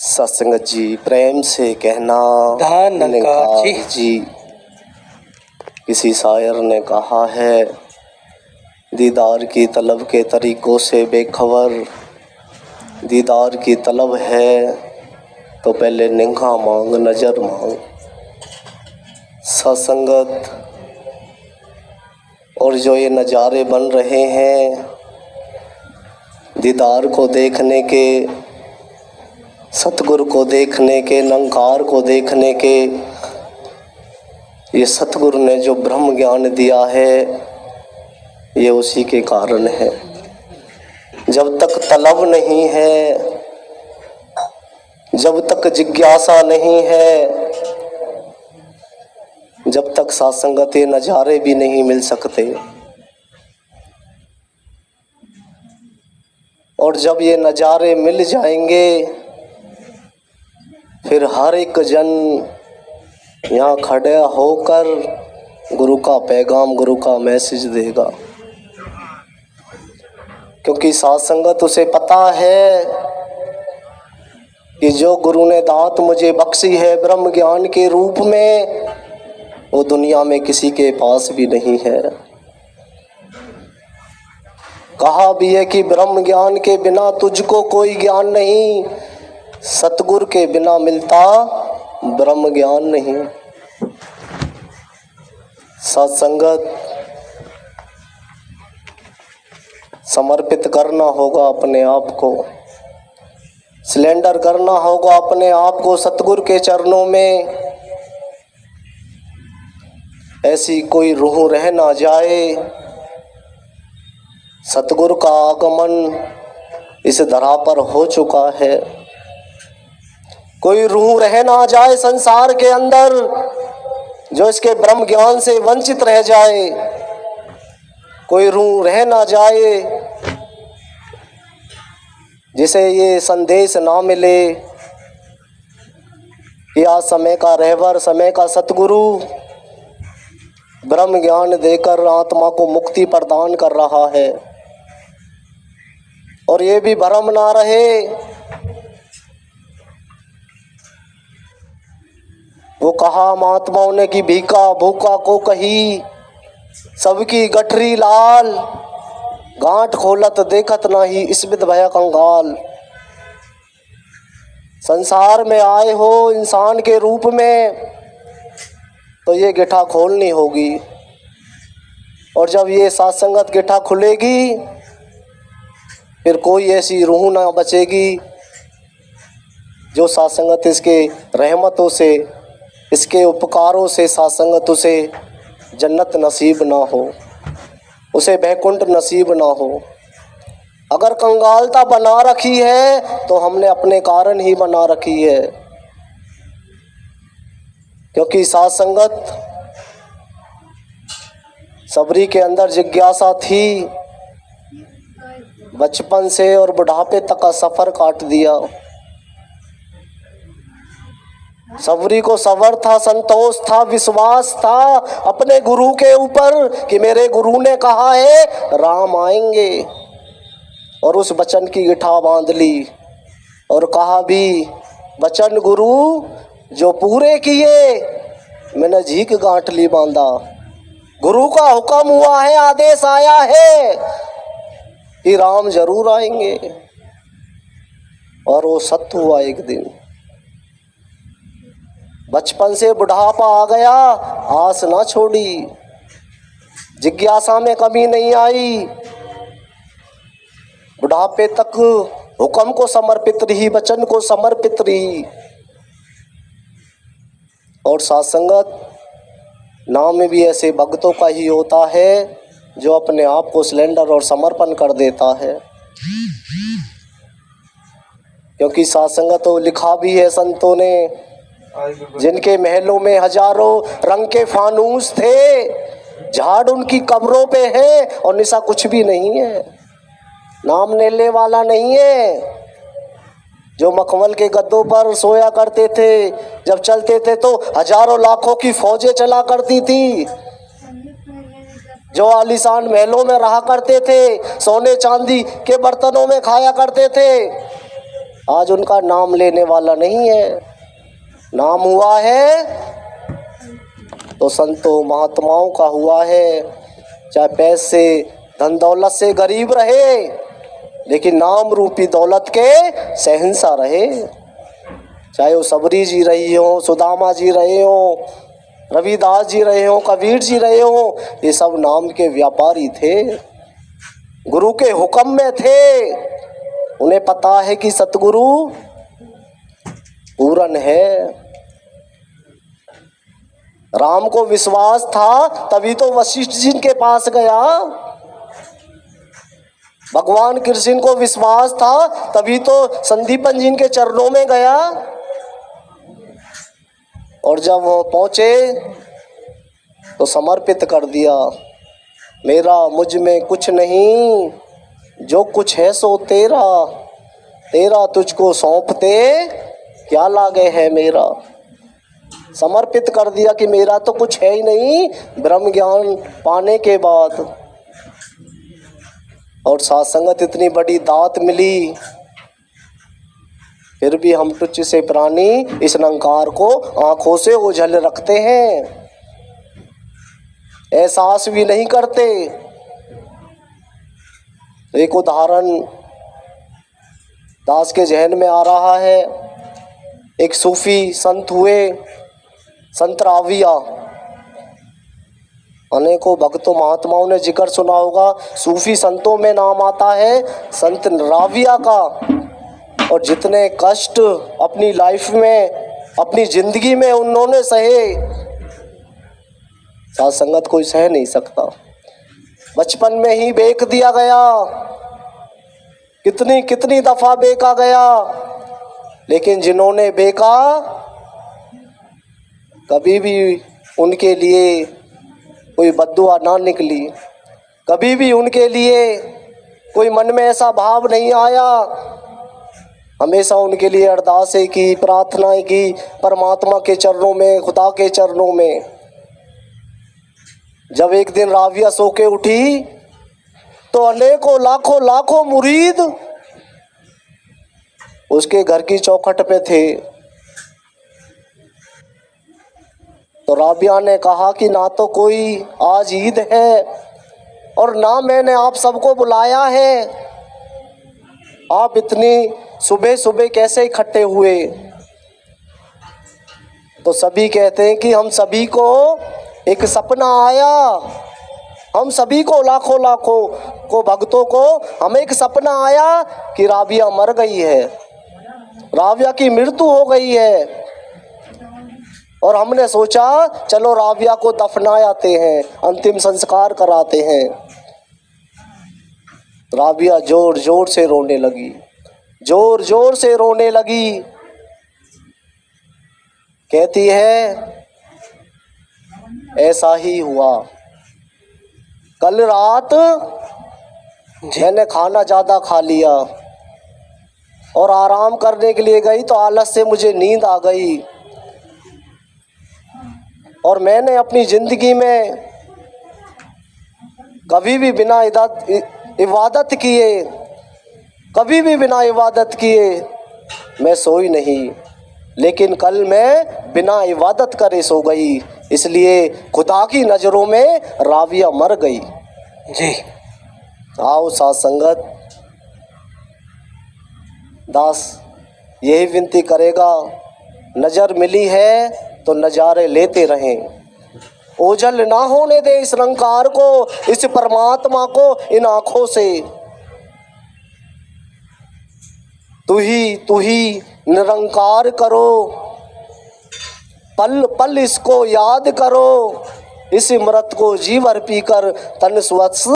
सत्संगत जी प्रेम से कहना धन्यकार जी। किसी शायर ने कहा है, दीदार की तलब के तरीक़ों से बेखबर, दीदार की तलब है तो पहले निगाह मांग, नज़र मांग। सत्संगत और जो ये नज़ारे बन रहे हैं दीदार को देखने के, सतगुरु को देखने के, निरंकार को देखने के, ये सतगुरु ने जो ब्रह्म ज्ञान दिया है ये उसी के कारण है। जब तक तलब नहीं है, जब तक जिज्ञासा नहीं है, जब तक सत्संगत नज़ारे भी नहीं मिल सकते। और जब ये नज़ारे मिल जाएंगे फिर हर एक जन यहाँ खड़ा होकर गुरु का पैगाम, गुरु का मैसेज देगा, क्योंकि सत्संगत उसे पता है कि जो गुरु ने दात मुझे बख्शी है ब्रह्म ज्ञान के रूप में, वो दुनिया में किसी के पास भी नहीं है। कहा भी है कि ब्रह्म ज्ञान के बिना तुझको कोई ज्ञान नहीं, सतगुरु के बिना मिलता ब्रह्म ज्ञान नहीं। सत्संगत समर्पित करना होगा अपने आप को, सिलेंडर करना होगा अपने आप को सतगुरु के चरणों में। ऐसी कोई रूह रह ना जाए, सतगुरु का आगमन इस धरा पर हो चुका है। कोई रूह रह ना जाए संसार के अंदर जो इसके ब्रह्म ज्ञान से वंचित रह जाए। कोई रूह रह ना जाए जिसे ये संदेश ना मिले कि आज समय का रहबर, समय का सतगुरु ब्रह्म ज्ञान देकर आत्मा को मुक्ति प्रदान कर रहा है। और ये भी भ्रम ना रहे, वो कहा महात्माओं ने कि भीखा भूखा को कही, सबकी गठरी लाल, गांठ खोलत देखत नाही इसमित भया कंगाल। संसार में आए हो इंसान के रूप में तो ये गिठा खोलनी होगी, और जब ये सत्संगत गिठा खुलेगी फिर कोई ऐसी रूह ना बचेगी जो सत्संगत इसके रहमतों से, इसके उपकारों से सत्संगत उसे जन्नत नसीब ना हो, उसे बैकुंठ नसीब ना हो। अगर कंगालता बना रखी है तो हमने अपने कारण ही बना रखी है, क्योंकि सत्संगत सबरी के अंदर जिज्ञासा थी, बचपन से और बुढ़ापे तक का सफ़र काट दिया। सबरी को सबर था, संतोष था, विश्वास था अपने गुरु के ऊपर कि मेरे गुरु ने कहा है राम आएंगे, और उस वचन की गिठा बांध ली और कहा भी वचन गुरु जो पूरे किए मैंने झीक गांठ ली बांधा। गुरु का हुक्म हुआ है, आदेश आया है कि राम जरूर आएंगे, और वो सत्य हुआ। एक दिन बचपन से बुढ़ापा आ गया, आस ना छोड़ी, जिज्ञासा में कमी नहीं आई, बुढ़ापे तक हुक्म को समर्पित रही, वचन को समर्पित रही। और सत्संगत नाम भी ऐसे भक्तों का ही होता है जो अपने आप को सिलेंडर और समर्पण कर देता है, क्योंकि सत्संगत तो लिखा भी है संतों ने, जिनके महलों में हजारों रंग के फानूस थे, झाड़ उनकी कब्रों पे है और निशा कुछ भी नहीं है, नाम लेने वाला नहीं है। जो मखमल के गद्दों पर सोया करते थे, जब चलते थे तो हजारों लाखों की फौजें चला करती थी। जो आलीशान महलों में रहा करते थे, सोने चांदी के बर्तनों में खाया करते थे, आज उनका नाम लेने वाला नहीं है। नाम हुआ है तो संतों महात्माओं का हुआ है। चाहे पैसे धन दौलत से गरीब रहे, लेकिन नाम रूपी दौलत के शहंशाह रहे। चाहे वो सबरी जी रही हो, सुदामा जी रहे हो, रविदास जी रहे हो, कबीर जी रहे हो, ये सब नाम के व्यापारी थे, गुरु के हुक्म में थे। उन्हें पता है कि सतगुरु पूरन है। राम को विश्वास था तभी तो वशिष्ठ जी के पास गया। भगवान कृष्ण को विश्वास था तभी तो संदीपन जी के चरणों में गया। और जब वो पहुंचे तो समर्पित कर दिया। मेरा मुझ में कुछ नहीं, जो कुछ है सो तेरा, तेरा तुझको सौंपते क्या लागे है मेरा। समर्पित कर दिया कि मेरा तो कुछ है ही नहीं ब्रह्म ज्ञान पाने के बाद। और सत्संगत इतनी बड़ी दात मिली, फिर भी हम तुच्छ से प्राणी इस निरंकार को आंखों से ओझल रखते हैं, एहसास भी नहीं करते। एक उदाहरण दास के जहन में आ रहा है। एक सूफी संत हुए, संत राविया। अनेकों भक्तों महात्माओं ने जिक्र सुना होगा। सूफी संतों में नाम आता है संत राविया का। और जितने कष्ट अपनी लाइफ में, अपनी जिंदगी में उन्होंने सहे, साथ संगत कोई सह नहीं सकता। बचपन में ही बेच दिया गया, कितनी कितनी दफा बेचा गया, लेकिन जिन्होंने बेचा कभी भी उनके लिए कोई बद्दुआ ना निकली, कभी भी उनके लिए कोई मन में ऐसा भाव नहीं आया। हमेशा उनके लिए अरदासें की, प्रार्थनाएं की परमात्मा के चरणों में, खुदा के चरणों में। जब एक दिन राविया सो के उठी तो अनेकों लाखों लाखों मुरीद उसके घर की चौखट पे थे। तो राबिया ने कहा कि ना तो कोई आज ईद है और ना मैंने आप सबको बुलाया है, आप इतनी सुबह सुबह कैसे इकट्ठे हुए। तो सभी कहते हैं कि हम सभी को एक सपना आया, हम सभी को लाखों लाखों को भक्तों को हमें एक सपना आया कि राबिया मर गई है, राबिया की मृत्यु हो गई है। और हमने सोचा चलो राबिया को दफनाते हैं, अंतिम संस्कार कराते हैं। राबिया जोर जोर से रोने लगी, जोर जोर से रोने लगी। कहती है ऐसा ही हुआ, कल रात मैंने खाना ज़्यादा खा लिया और आराम करने के लिए गई तो आलस से मुझे नींद आ गई। और मैंने अपनी ज़िंदगी में कभी भी बिना इबादत किए, कभी भी बिना इबादत किए मैं सोई नहीं, लेकिन कल मैं बिना इबादत करे सो गई, इसलिए खुदा की नज़रों में राबिया मर गई। जी आओ साथ संगत, दास यही विनती करेगा, नज़र मिली है तो नज़ारे लेते रहें, ओझल ना होने दे इस निरंकार को, इस परमात्मा को इन आँखों से। तू ही निरंकार करो, पल पल इसको याद करो, इस अमृत को जी भर पीकर तन स्वच्छ